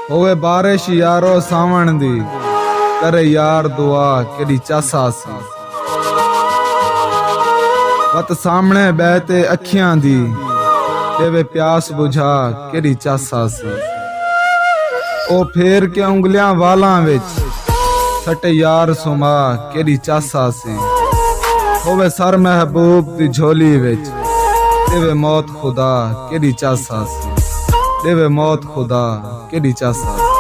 होवे बारिश यारो सावण दी, करे यार दुआ केड़ी चासा सी। वत सामने बैठे अखियां दी, देवे प्यास बुझा केड़ी चासा सी। ओ फेर के उंगलियां वालां विच, सटे यार सुमा केड़ी चासा सी। होवे सर महबूब दी झोली विच, देवे मौत खुदा केड़ी चासा सी। देवे मौत खुदा केड़ी चासा सी।